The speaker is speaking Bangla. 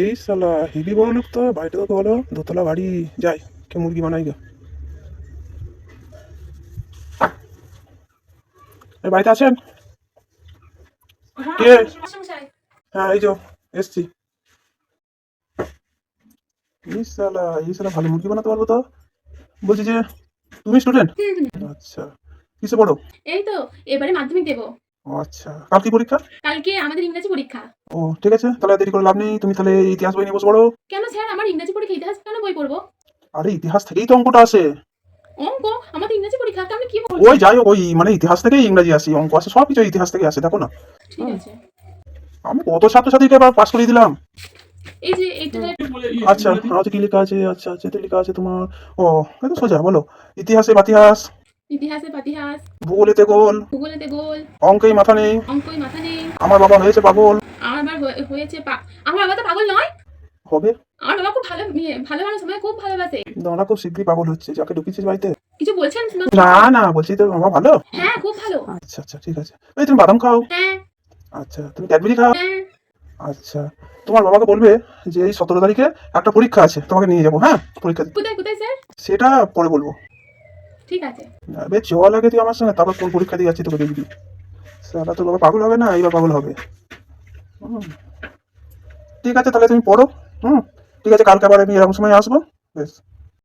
এই শালা হেভি বড় লোক তো, বাড়িটা তো বলো দোতলা বাড়ি। যাই কে মুরগি বানাই গা। এই বাড়িতে আছেন? কে? হ্যাঁ এই যে এসছি। এই শালা ভালো মুরগি বানাতে পারবো তো। বলছি যে তুমি স্টুডেন্ট? আচ্ছা, কিসে পড়ো? এই তো এবারে মাধ্যমিক দেবো। আচ্ছা, কাল কি পরীক্ষা? কালকে আমাদের ইংরেজি পরীক্ষা। ও ঠিক আছে, তাহলে দেরি করে লাভ নেই, তুমি তাহলে ইতিহাস বই নিয়ে বসে পড়ো। কেন স্যার, আমার ইংরেজি পরীক্ষা, ইতিহাস কেন বই পড়বো? আরে ইতিহাস থেকেই তো অঙ্কটা আসে। অঙ্ক? আমাদের ইংরেজি পরীক্ষা, আপনি কি বলছেন? ওই যাই হোক, ওই মানে ইতিহাস থেকেই ইংরাজি আসে, অঙ্ক আসে, সব কিছু ইতিহাস থেকে আসে, দেখো না। ঠিক আছে। আমি কত ছাত্রছাত্রীকে এবার পাস করিয়ে দিলাম। এই যে এইটা আচ্ছা আচ্ছা, কি লেখা আছে? আচ্ছা আচ্ছা, এতে লেখা আছে তোমার। ও এই তো সোজা, বলো। ইতিহাসে বাতিহাস, ইতিহাসে পাতিহাস, ভূগোলেতে গোল, ভূগোলেতে গোল, অঙ্কেই মাথা নেই, অঙ্কই মাথা নেই। আমার বাবা হয়েছে পাগল। আমার আবার হয়েছে আমার বাবা তো পাগল নয়। হবে। আমার বাবা খুব ভালো ভালো মানুষ, আমায় খুব ভালোবাসে। দাঁড়া, খুব শীঘ্রই পাগল হচ্ছে, যাকে ঢুকিয়েছিস বাড়িতে। কিছু বলছেন? না না, বলছি তো বাবা ভালো। হ্যাঁ খুব ভালো। আচ্ছা আচ্ছা ঠিক আছে। এই তুমি বাদাম খাও। হ্যাঁ আচ্ছা, তুমি ক্যাডবেরি খাও। হ্যাঁ। আচ্ছা, তোমার বাবাকে বলবে যে এই 17 তারিখে একটা পরীক্ষা আছে, তোমাকে নিয়ে যাবো, হ্যাঁ পরীক্ষা দিতে। কোথায় কোথায় স্যার? সেটা পরে বলবো। ঠিক আছে। বেশ চল আগে তুই আমার সঙ্গে, তারপর কোন পরীক্ষা দিয়ে যাচ্ছি তোকে দেখবি। সারা তোর বাবা পাগল হবে না, এইবার পাগল হবে। হুম, ঠিক আছে তাহলে তুমি পড়ো। হুম, ঠিক আছে, কালকে আবার আমি এরকম সময় আসবো। বেশ।